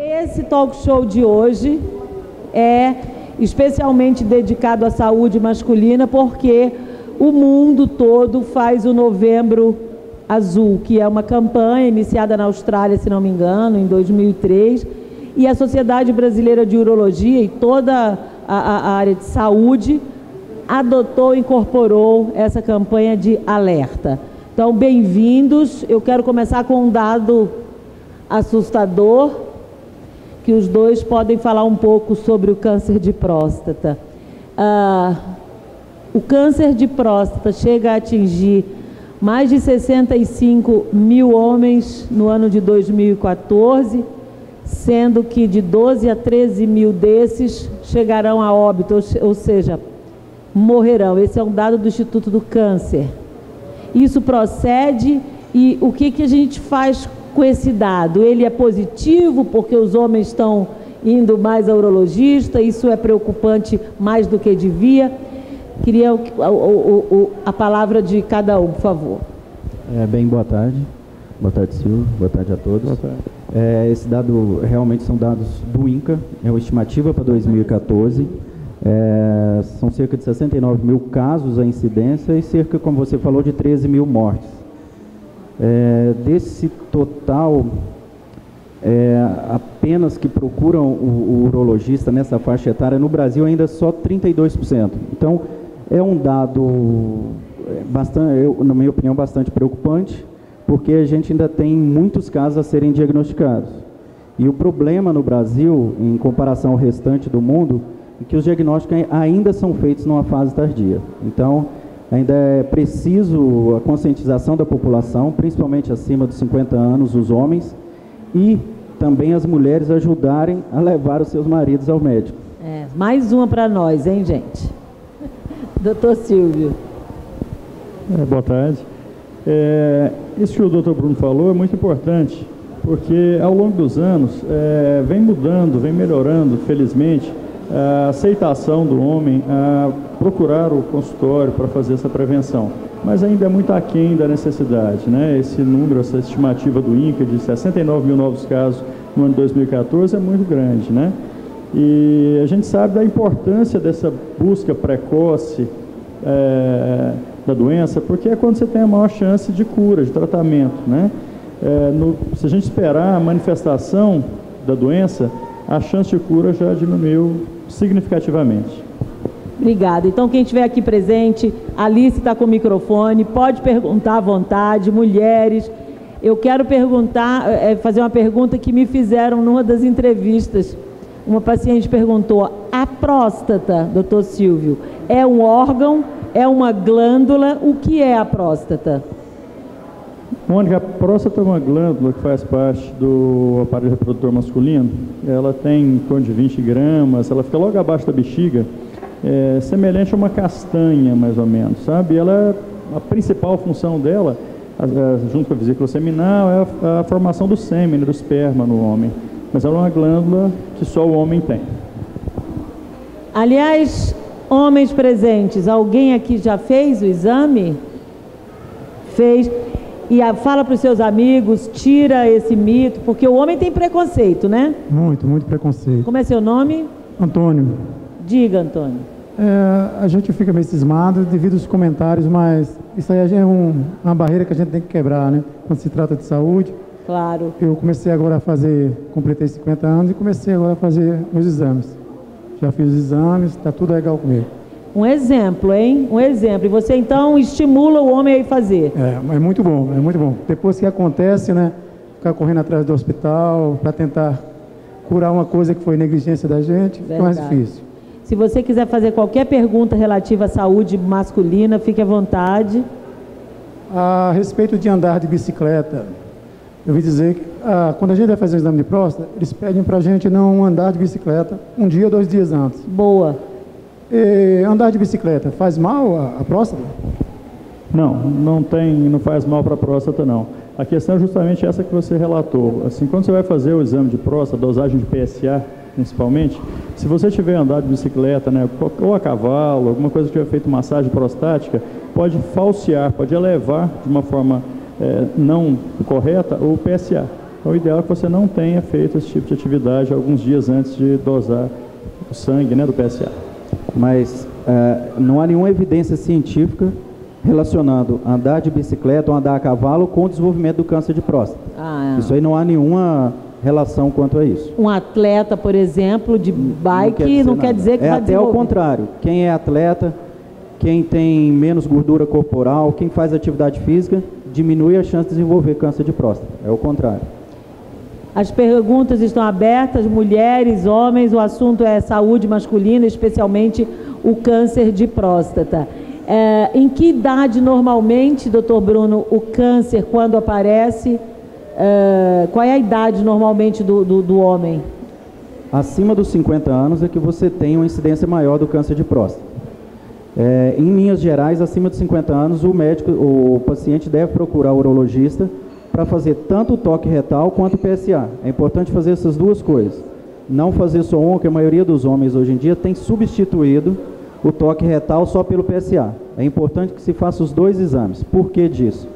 Esse talk show de hoje é especialmente dedicado à saúde masculina, porque o mundo todo faz o Novembro Azul, que é uma campanha iniciada na Austrália, se não me engano, em 2003, e a Sociedade Brasileira de Urologia e toda a área de saúde adotou, incorporou essa campanha de alerta. Então, bem-vindos. Eu quero começar com um dado assustador, que os dois podem falar um pouco sobre o câncer de próstata. O câncer de próstata chega a atingir mais de 65 mil homens no ano de 2014, sendo que de 12 a 13 mil desses chegarão a óbito, ou seja, morrerão. Esse é um dado do Instituto do Câncer. Isso procede e o que a gente faz com esse dado? Ele é positivo porque os homens estão indo mais ao urologista, isso é preocupante mais do que devia. Queria a palavra de cada um, por favor. Bem, boa tarde. Boa tarde, Silvio. Boa tarde a todos. Boa tarde. Esse dado realmente são dados do INCA, é uma estimativa para 2014. São cerca de 69 mil casos a incidência e cerca, como você falou, de 13 mil mortes. Desse total, apenas que procuram o urologista nessa faixa etária, no Brasil ainda só 32%. Então, é um dado, na minha opinião, bastante preocupante, porque a gente ainda tem muitos casos a serem diagnosticados. E o problema no Brasil, em comparação ao restante do mundo, é que os diagnósticos ainda são feitos numa fase tardia. Então, ainda é preciso a conscientização da população, principalmente acima dos 50 anos, os homens, e também as mulheres ajudarem a levar os seus maridos ao médico. Mais uma para nós, hein, gente? Doutor Silvio. Boa tarde. Isso que o doutor Bruno falou é muito importante, porque ao longo dos anos vem mudando, vem melhorando, felizmente, a aceitação do homem a procurar o consultório para fazer essa prevenção. Mas ainda é muito aquém da necessidade, né? Esse número, essa estimativa do INCA de 69 mil novos casos no ano de 2014 é muito grande, né? E a gente sabe da importância dessa busca precoce da doença, porque é quando você tem a maior chance de cura, de tratamento, né? Se a gente esperar a manifestação da doença, a chance de cura já diminuiu significativamente. Obrigada. Então, quem estiver aqui presente, Alice está com o microfone, pode perguntar à vontade, mulheres. Eu quero fazer uma pergunta que me fizeram numa das entrevistas. Uma paciente perguntou: a próstata, doutor Silvio, é um órgão, é uma glândula? O que é a próstata? Mônica, a próstata é uma glândula que faz parte do aparelho reprodutor masculino. Ela tem em torno de 20 gramas, ela fica logo abaixo da bexiga, semelhante a uma castanha, mais ou menos, sabe? A principal função dela, junto com a vesícula seminal, é a formação do sêmen, do esperma no homem. Mas ela é uma glândula que só o homem tem. Aliás, homens presentes, alguém aqui já fez o exame? Fez. E fala para os seus amigos, tira esse mito, porque o homem tem preconceito, né? Muito preconceito. Como é seu nome? Antônio. Diga, Antônio. A gente fica meio cismado devido aos comentários, mas isso aí é uma barreira que a gente tem que quebrar, né? Quando se trata de saúde. Claro. Eu comecei agora completei 50 anos e comecei agora a fazer os exames. Já fiz os exames, está tudo legal comigo. Um exemplo, hein? Um exemplo. E você, então, estimula o homem a ir fazer. É muito bom, é muito bom. Depois que acontece, né? Ficar correndo atrás do hospital para tentar curar uma coisa que foi negligência da gente, fica mais difícil. Se você quiser fazer qualquer pergunta relativa à saúde masculina, fique à vontade. A respeito de andar de bicicleta, eu ouvi dizer que quando a gente vai fazer o exame de próstata, eles pedem para a gente não andar de bicicleta um dia ou 2 dias antes. Boa. Andar de bicicleta faz mal à próstata? Não faz mal para a próstata, não. A questão é justamente essa que você relatou. Assim, quando você vai fazer o exame de próstata, dosagem de PSA, principalmente, se você tiver andado de bicicleta, né, ou a cavalo, alguma coisa que tiver feito massagem prostática, pode falsear, pode elevar de uma forma não correta o PSA. Então, o ideal é que você não tenha feito esse tipo de atividade alguns dias antes de dosar o sangue, né, do PSA. Mas não há nenhuma evidência científica relacionando andar de bicicleta ou andar a cavalo com o desenvolvimento do câncer de próstata. Isso aí não há nenhuma relação quanto a isso. Um atleta, por exemplo, de bike, não quer dizer que vai desenvolver. É até o contrário. Quem é atleta, quem tem menos gordura corporal, quem faz atividade física, diminui a chance de desenvolver câncer de próstata. É o contrário. As perguntas estão abertas, mulheres, homens, o assunto é saúde masculina, especialmente o câncer de próstata. Em que idade normalmente, doutor Bruno, o câncer, quando aparece, qual é a idade normalmente do homem? Acima dos 50 anos é que você tem uma incidência maior do câncer de próstata. Em linhas gerais, acima de 50 anos, o paciente deve procurar o urologista para fazer tanto o toque retal quanto o PSA. É importante fazer essas duas coisas. Não fazer só um, que a maioria dos homens hoje em dia tem substituído o toque retal só pelo PSA. É importante que se faça os dois exames. Por que disso?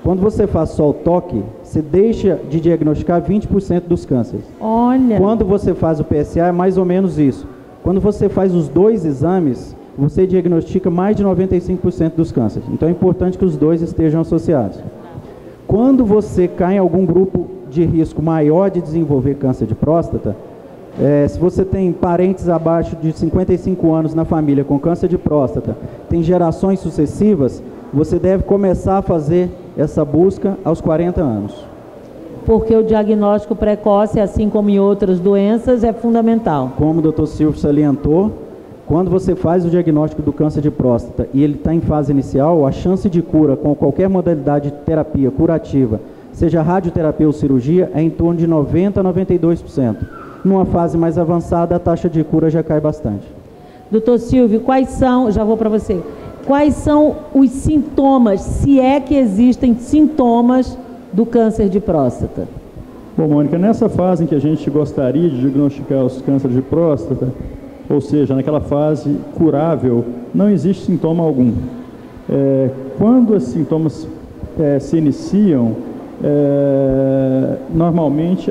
Quando você faz só o toque, você deixa de diagnosticar 20% dos cânceres. Olha! Quando você faz o PSA, é mais ou menos isso. Quando você faz os dois exames, você diagnostica mais de 95% dos cânceres. Então é importante que os dois estejam associados. Quando você cai em algum grupo de risco maior de desenvolver câncer de próstata, se você tem parentes abaixo de 55 anos na família com câncer de próstata, tem gerações sucessivas, você deve começar a fazer essa busca aos 40 anos. Porque o diagnóstico precoce, assim como em outras doenças, é fundamental. Como o Dr. Silvio salientou, quando você faz o diagnóstico do câncer de próstata e ele está em fase inicial, a chance de cura com qualquer modalidade de terapia curativa, seja radioterapia ou cirurgia, é em torno de 90% a 92%. Numa fase mais avançada, a taxa de cura já cai bastante. Doutor Silvio, já vou para você, quais são os sintomas, se é que existem sintomas do câncer de próstata? Bom, Mônica, nessa fase em que a gente gostaria de diagnosticar os cânceres de próstata, ou seja, naquela fase curável, não existe sintoma algum. Quando esses sintomas se iniciam, normalmente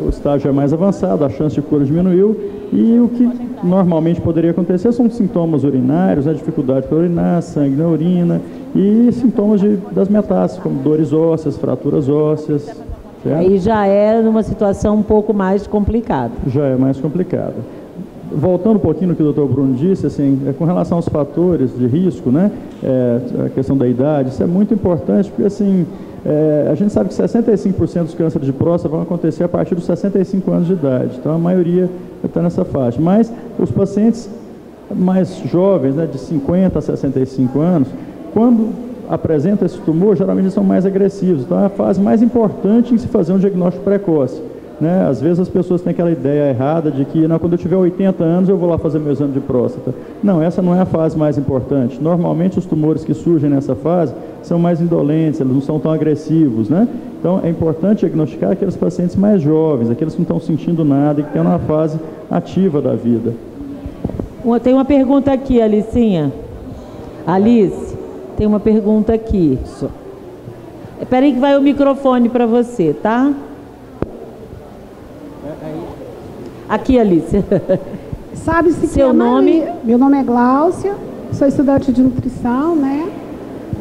o estágio é mais avançado, a chance de cura diminuiu, e o que normalmente poderia acontecer são sintomas urinários, dificuldade para urinar, sangue na urina, e sintomas das metástases, como dores ósseas, fraturas ósseas. Certo? Aí já é numa situação um pouco mais complicada. Já é mais complicado. Voltando um pouquinho no que o Dr. Bruno disse, assim, com relação aos fatores de risco, né, a questão da idade, isso é muito importante, porque assim, a gente sabe que 65% dos cânceres de próstata vão acontecer a partir dos 65 anos de idade, então a maioria está nessa faixa. Mas os pacientes mais jovens, né, de 50 a 65 anos, quando apresentam esse tumor, geralmente são mais agressivos, então é a fase mais importante em se fazer um diagnóstico precoce. Né? Às vezes as pessoas têm aquela ideia errada de que quando eu tiver 80 anos eu vou lá fazer meu exame de próstata. Não, essa não é a fase mais importante. Normalmente os tumores que surgem nessa fase são mais indolentes, eles não são tão agressivos, né? Então é importante diagnosticar aqueles pacientes mais jovens, aqueles que não estão sentindo nada e que estão na fase ativa da vida. Tem uma pergunta aqui, Alicinha. Alice, tem uma pergunta aqui. Espera aí que vai o microfone para você, tá? Aqui, Alice. Sabe-se Seu nome? Meu nome é Gláucia, sou estudante de nutrição, né?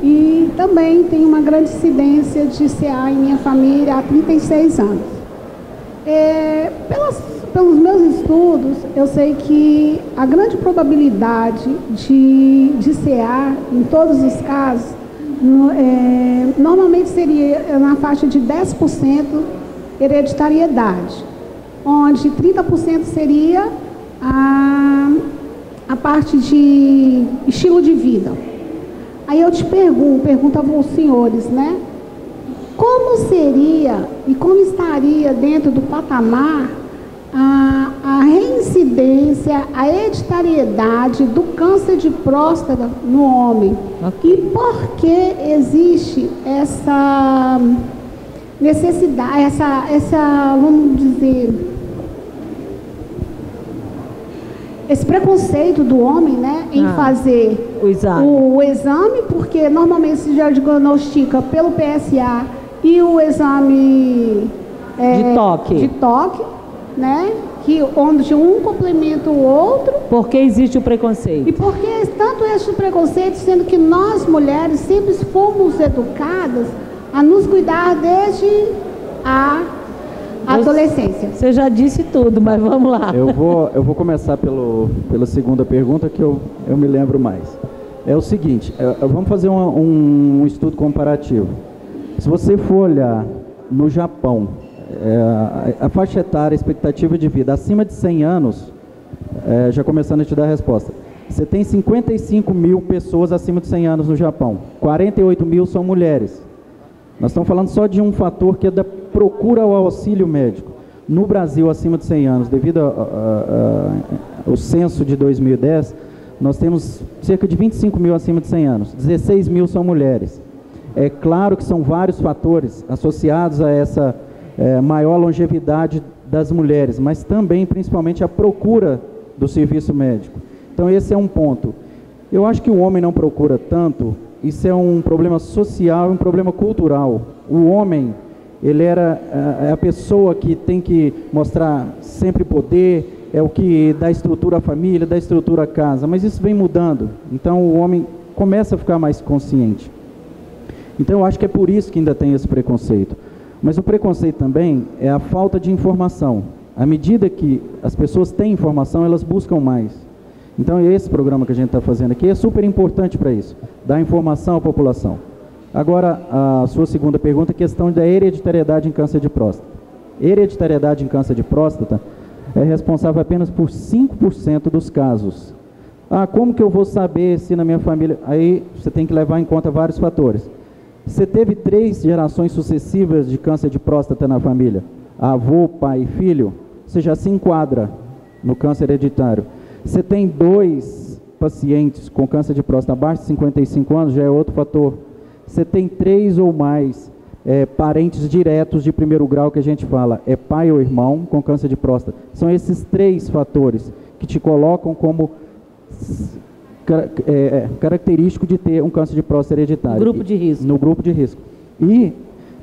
E também tenho uma grande incidência de CA em minha família há 36 anos. Pelos meus estudos, eu sei que a grande probabilidade de CA, em todos os casos, normalmente seria na faixa de 10% hereditariedade, onde 30% seria a parte de estilo de vida. Aí eu te pergunto aos senhores, né? Como seria e como estaria dentro do patamar a reincidência, a hereditariedade do câncer de próstata no homem? Okay. E por que existe essa necessidade, vamos dizer, esse preconceito do homem, né, em fazer o exame, porque normalmente se já diagnostica pelo PSA e o exame De toque, né? Onde um complementa o outro. Porque existe o preconceito. E porque tanto existe o preconceito, sendo que nós mulheres sempre fomos educadas a nos cuidar desde a adolescência. Você já disse tudo, mas vamos lá. Eu vou começar pela segunda pergunta, que eu me lembro mais. É o seguinte, vamos fazer um estudo comparativo. Se você for olhar no Japão, a faixa etária, a expectativa de vida acima de 100 anos, já começando a te dar a resposta. Você tem 55 mil pessoas acima de 100 anos no Japão. 48 mil são mulheres. Nós estamos falando só de um fator que é da procura ao auxílio médico. No Brasil, acima de 100 anos, devido ao censo de 2010, nós temos cerca de 25 mil acima de 100 anos. 16 mil são mulheres. É claro que são vários fatores associados a essa maior longevidade das mulheres, mas também, principalmente, a procura do serviço médico. Então, esse é um ponto. Eu acho que o homem não procura tanto. Isso é um problema social, um problema cultural. O homem, ele era a pessoa que tem que mostrar sempre poder, é o que dá estrutura à família, dá estrutura à casa, mas isso vem mudando. Então o homem começa a ficar mais consciente. Então eu acho que é por isso que ainda tem esse preconceito. Mas o preconceito também é a falta de informação. À medida que as pessoas têm informação, elas buscam mais. Então esse programa que a gente está fazendo aqui é super importante para isso, dar informação à população. Agora, a sua segunda pergunta, a questão da hereditariedade em câncer de próstata. Hereditariedade em câncer de próstata é responsável apenas por 5% dos casos. Como que eu vou saber se na minha família... Aí você tem que levar em conta vários fatores. Você teve 3 gerações sucessivas de câncer de próstata na família, avô, pai e filho, você já se enquadra no câncer hereditário. Você tem 2 pacientes com câncer de próstata abaixo de 55 anos, já é outro fator. Você tem 3 ou mais parentes diretos de primeiro grau, que a gente fala, é pai ou irmão com câncer de próstata. São esses 3 fatores que te colocam como característico de ter um câncer de próstata hereditário. Grupo de risco. No grupo de risco. E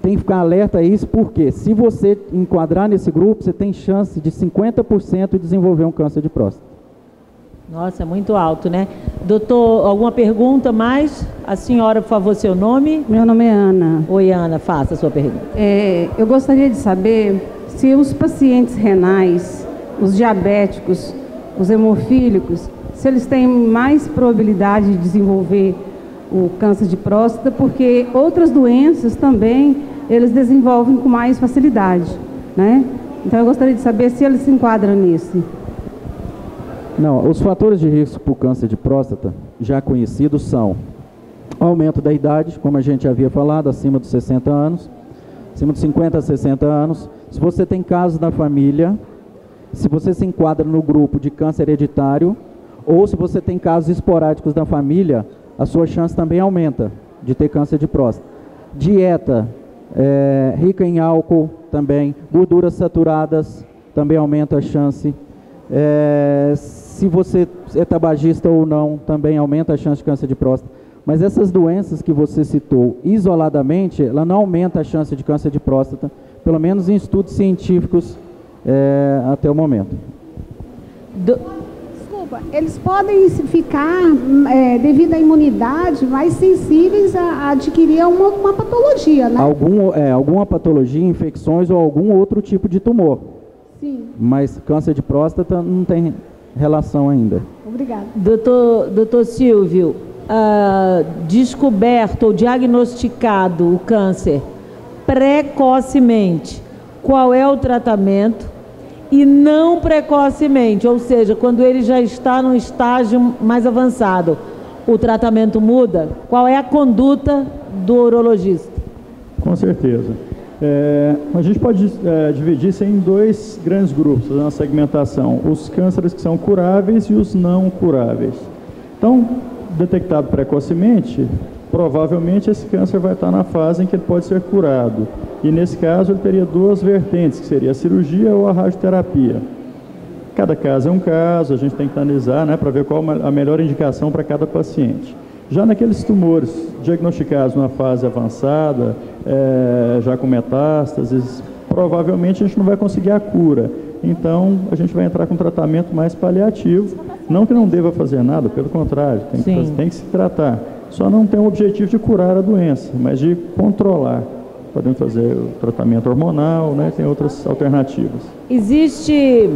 tem que ficar alerta a isso, porque se você enquadrar nesse grupo, você tem chance de 50% de desenvolver um câncer de próstata. Nossa, é muito alto, né? Doutor, alguma pergunta mais? A senhora, por favor, seu nome? Meu nome é Ana. Oi, Ana, faça a sua pergunta. Eu gostaria de saber se os pacientes renais, os diabéticos, os hemofílicos, se eles têm mais probabilidade de desenvolver o câncer de próstata, porque outras doenças também eles desenvolvem com mais facilidade, né? Então eu gostaria de saber se eles se enquadram nisso. Não, os fatores de risco para o câncer de próstata já conhecidos são aumento da idade, como a gente havia falado, acima dos 60 anos, acima dos 50 a 60 anos. Se você tem casos na família, se você se enquadra no grupo de câncer hereditário, ou se você tem casos esporádicos na família, a sua chance também aumenta de ter câncer de próstata. Dieta rica em álcool também, gorduras saturadas também aumenta a chance. Se você é tabagista ou não, também aumenta a chance de câncer de próstata. Mas essas doenças que você citou isoladamente, ela não aumenta a chance de câncer de próstata, pelo menos em estudos científicos até o momento. Desculpa, eles podem ficar, devido à imunidade, mais sensíveis a adquirir uma patologia, né? Alguma patologia, infecções ou algum outro tipo de tumor. Sim. Mas câncer de próstata não tem relação ainda. Obrigada. Doutor Silvio, descoberto ou diagnosticado o câncer precocemente, qual é o tratamento? E não precocemente, ou seja, quando ele já está num estágio mais avançado, o tratamento muda? Qual é a conduta do urologista? Com certeza. A gente pode dividir isso em 2 grandes grupos, fazer uma segmentação. Os cânceres que são curáveis e os não curáveis. Então, detectado precocemente, provavelmente esse câncer vai estar na fase em que ele pode ser curado. E nesse caso ele teria 2 vertentes, que seria a cirurgia ou a radioterapia. Cada caso é um caso, a gente tem que analisar, né, para ver qual a melhor indicação para cada paciente. Já naqueles tumores diagnosticados numa fase avançada, já com metástases, provavelmente a gente não vai conseguir a cura. Então, a gente vai entrar com um tratamento mais paliativo. Não que não deva fazer nada, pelo contrário, tem que se tratar. Só não tem o objetivo de curar a doença, mas de controlar. Podemos fazer o tratamento hormonal, né? Tem outras alternativas. Existe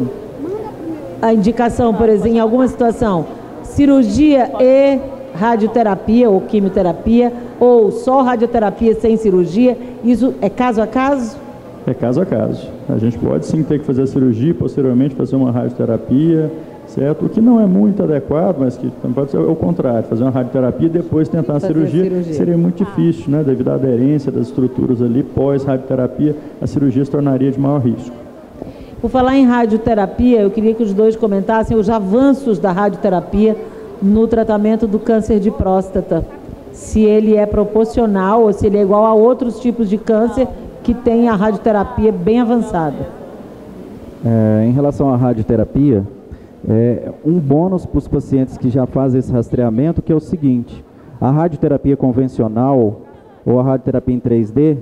a indicação, por exemplo, em alguma situação, cirurgia e radioterapia ou quimioterapia, ou só radioterapia sem cirurgia? Isso é caso a caso? É caso a caso. A gente pode sim ter que fazer a cirurgia e posteriormente fazer uma radioterapia, certo? O que não é muito adequado, mas que pode ser o contrário, fazer uma radioterapia e depois tentar a cirurgia. Seria muito difícil, né? Devido à aderência das estruturas ali, pós-radioterapia, a cirurgia se tornaria de maior risco. Por falar em radioterapia, eu queria que os dois comentassem os avanços da radioterapia no tratamento do câncer de próstata. Se ele é proporcional ou se ele é igual a outros tipos de câncer que tem a radioterapia bem avançada. Em relação à radioterapia, um bônus para os pacientes que já fazem esse rastreamento, que é o seguinte: a radioterapia convencional ou a radioterapia em 3D,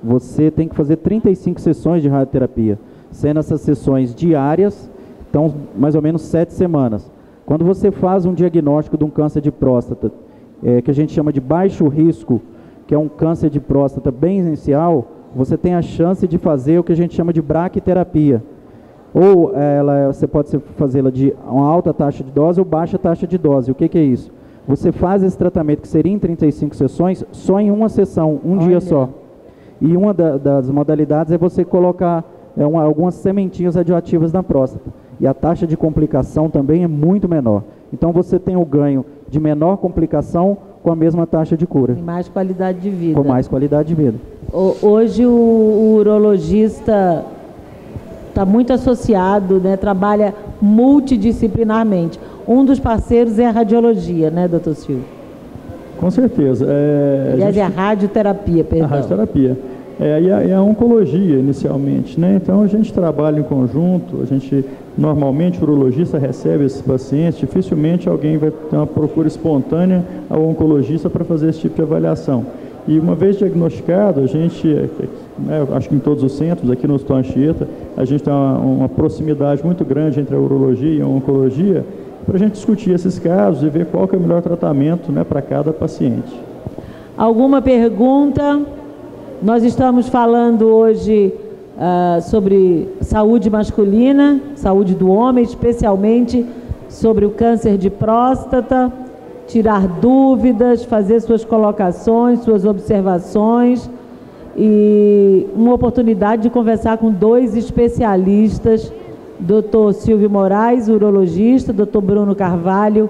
você tem que fazer 35 sessões de radioterapia, sendo essas sessões diárias, então mais ou menos 7 semanas. Quando você faz um diagnóstico de um câncer de próstata, que a gente chama de baixo risco, que é um câncer de próstata bem inicial, você tem a chance de fazer o que a gente chama de braquiterapia. Ou você pode fazê-la de uma alta taxa de dose ou baixa taxa de dose. O que é isso? Você faz esse tratamento, que seria em 35 sessões, só em uma sessão, dia só. E uma das modalidades é você colocar algumas sementinhas radioativas na próstata. E a taxa de complicação também é muito menor. Então você tem o ganho de menor complicação com a mesma taxa de cura. E mais qualidade de vida. Com mais qualidade de vida. Hoje o urologista está muito associado, né, trabalha multidisciplinarmente. Um dos parceiros é a radiologia, né, doutor Silvio? Com certeza. Aliás, é a radioterapia, perdão. A radioterapia. E a oncologia, inicialmente, né? Então, a gente trabalha em conjunto, normalmente, o urologista recebe esses pacientes, dificilmente alguém vai ter uma procura espontânea ao oncologista para fazer esse tipo de avaliação. E uma vez diagnosticado, a gente, acho que em todos os centros, aqui no Hospital Anchieta, a gente tem uma proximidade muito grande entre a urologia e a oncologia, para a gente discutir esses casos e ver qual que é o melhor tratamento, né, para cada paciente. Alguma pergunta? Nós estamos falando hoje sobre saúde masculina, saúde do homem, especialmente sobre o câncer de próstata, tirar dúvidas, fazer suas colocações, suas observações, e uma oportunidade de conversar com dois especialistas, Dr. Silvio Moraes, urologista, Dr. Bruno Carvalho,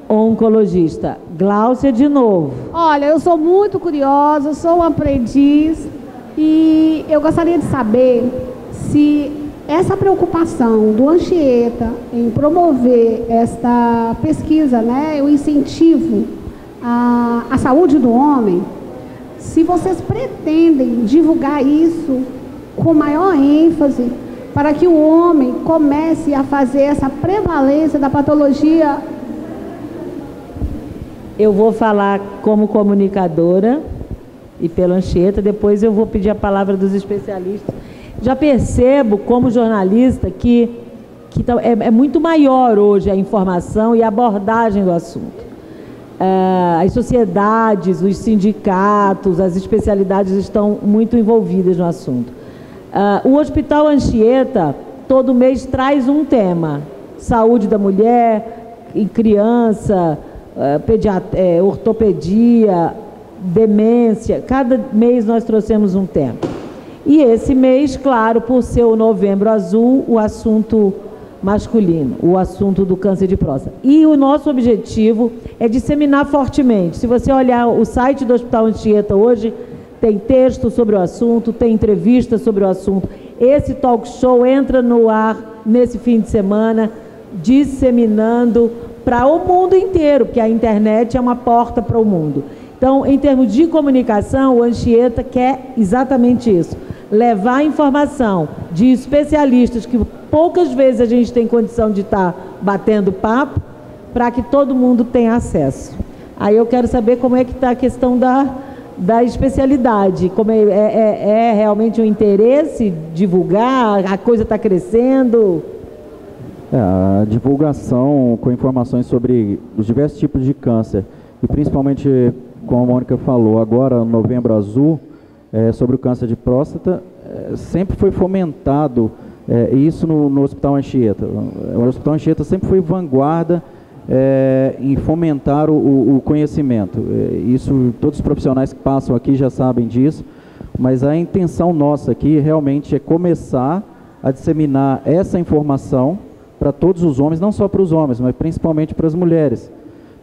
oncologista. Gláucia, de novo. Olha, eu sou muito curiosa, sou um aprendiz e eu gostaria de saber se essa preocupação do Anchieta em promover esta pesquisa, né, o incentivo à saúde do homem, se vocês pretendem divulgar isso com maior ênfase para que o homem comece a fazer essa prevalência da patologia. Eu vou falar como comunicadora e pela Anchieta, depois eu vou pedir a palavra dos especialistas. Já percebo, como jornalista, que é muito maior hoje a informação e a abordagem do assunto. As sociedades, os sindicatos, as especialidades estão muito envolvidas no assunto. O Hospital Anchieta, todo mês, traz um tema: saúde da mulher e criança, ortopedia, demência. Cada mês nós trouxemos um tema. E esse mês, claro, por ser o Novembro Azul, o assunto masculino, o assunto do câncer de próstata. E o nosso objetivo é disseminar fortemente. Se você olhar o site do Hospital Anchieta hoje, tem texto sobre o assunto, tem entrevista sobre o assunto. Esse talk show entra no ar nesse fim de semana, disseminando para o mundo inteiro, porque a internet é uma porta para o mundo. Então, em termos de comunicação, o Anchieta quer exatamente isso: levar informação de especialistas que poucas vezes a gente tem condição de estar batendo papo, para que todo mundo tenha acesso. Aí eu quero saber como é que está a questão da especialidade. Como é realmente um interesse divulgar? A coisa está crescendo? A divulgação com informações sobre os diversos tipos de câncer, e principalmente, como a Mônica falou, agora, Novembro Azul, sobre o câncer de próstata, sempre foi fomentado isso no Hospital Anchieta. O Hospital Anchieta sempre foi vanguarda em fomentar o conhecimento. Isso, todos os profissionais que passam aqui já sabem disso, mas a intenção nossa aqui realmente é começar a disseminar essa informação para todos os homens, não só para os homens, mas principalmente para as mulheres.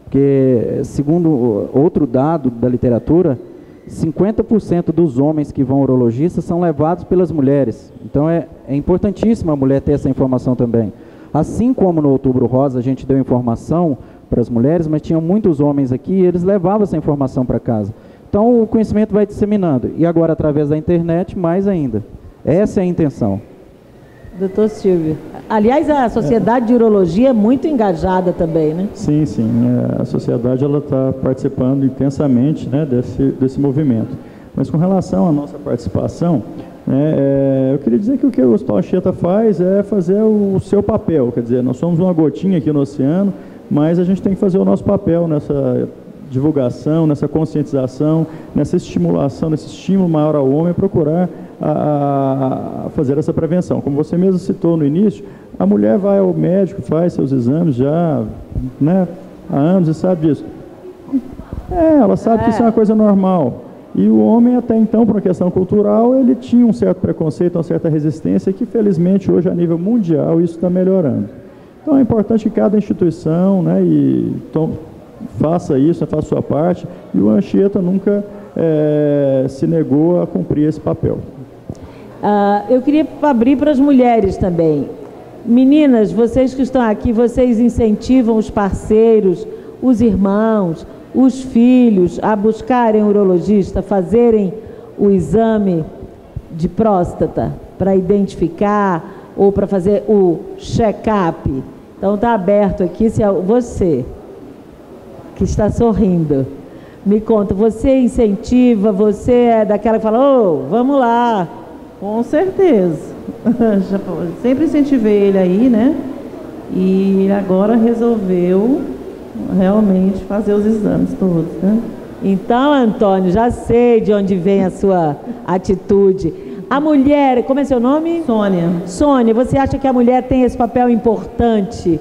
Porque, segundo outro dado da literatura, 50% dos homens que vão ao urologista são levados pelas mulheres. Então é importantíssimo a mulher ter essa informação também. Assim como no Outubro Rosa a gente deu informação para as mulheres, mas tinham muitos homens aqui e eles levavam essa informação para casa. Então o conhecimento vai disseminando. E agora através da internet, mais ainda. Essa é a intenção. Doutor Silvio. Aliás, a Sociedade de Urologia é muito engajada também, né? Sim, sim. A sociedade está participando intensamente, né, desse movimento. Mas com relação à nossa participação, eu queria dizer que o que o Hospital Anchieta faz é fazer o seu papel. Quer dizer, nós somos uma gotinha aqui no oceano, mas a gente tem que fazer o nosso papel nessa divulgação, nessa conscientização, nessa estimulação, nesse estímulo maior ao homem, procurar a fazer essa prevenção. Como você mesmo citou no início, a mulher vai ao médico, faz seus exames já, né, há anos e sabe disso. Ela sabe que isso é uma coisa normal. E o homem, até então, por uma questão cultural, ele tinha um certo preconceito, uma certa resistência, que felizmente hoje, a nível mundial, isso está melhorando. Então é importante que cada instituição, né, faça isso, faça a sua parte, e o Anchieta nunca se negou a cumprir esse papel. Eu queria abrir para as mulheres também. Meninas, vocês que estão aqui, vocês incentivam os parceiros, os irmãos, os filhos a buscarem um urologista, fazerem o exame de próstata para identificar ou para fazer o check-up? Então está aberto aqui. Se você que está sorrindo, me conta, você incentiva, você é daquela que fala, vamos lá? Com certeza. Sempre incentivei ele aí, né? E agora resolveu realmente fazer os exames todos, né? Então, Antônio, já sei de onde vem a sua atitude. A mulher, como é seu nome? Sônia. Sônia, você acha que a mulher tem esse papel importante?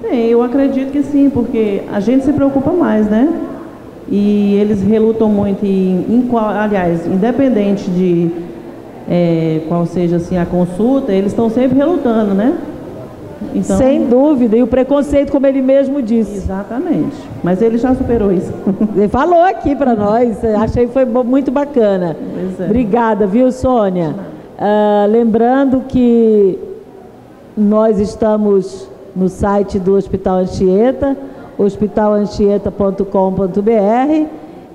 Bem, eu acredito que sim, porque a gente se preocupa mais, né? E eles relutam muito aliás, independente de qual seja assim a consulta, eles estão sempre relutando, né? Então, sem dúvida, e o preconceito, como ele mesmo disse. Exatamente, mas ele já superou isso. Ele falou aqui para nós, achei que foi muito bacana. Obrigada, viu, Sônia? Lembrando que nós estamos no site do Hospital Anchieta, hospitalanchieta.com.br,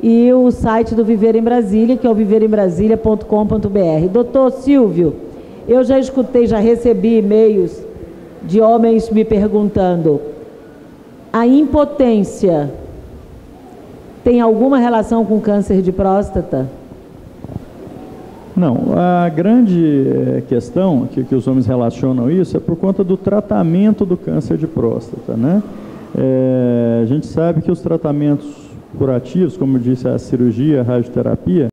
e o site do Viver em Brasília, que é o viverembrasilia.com.br. Doutor Silvio, eu já escutei, já recebi e-mails de homens me perguntando: a impotência tem alguma relação com câncer de próstata? Não, a grande questão que os homens relacionam isso é por conta do tratamento do câncer de próstata, né? A gente sabe que os tratamentos curativos, como eu disse, a cirurgia, a radioterapia,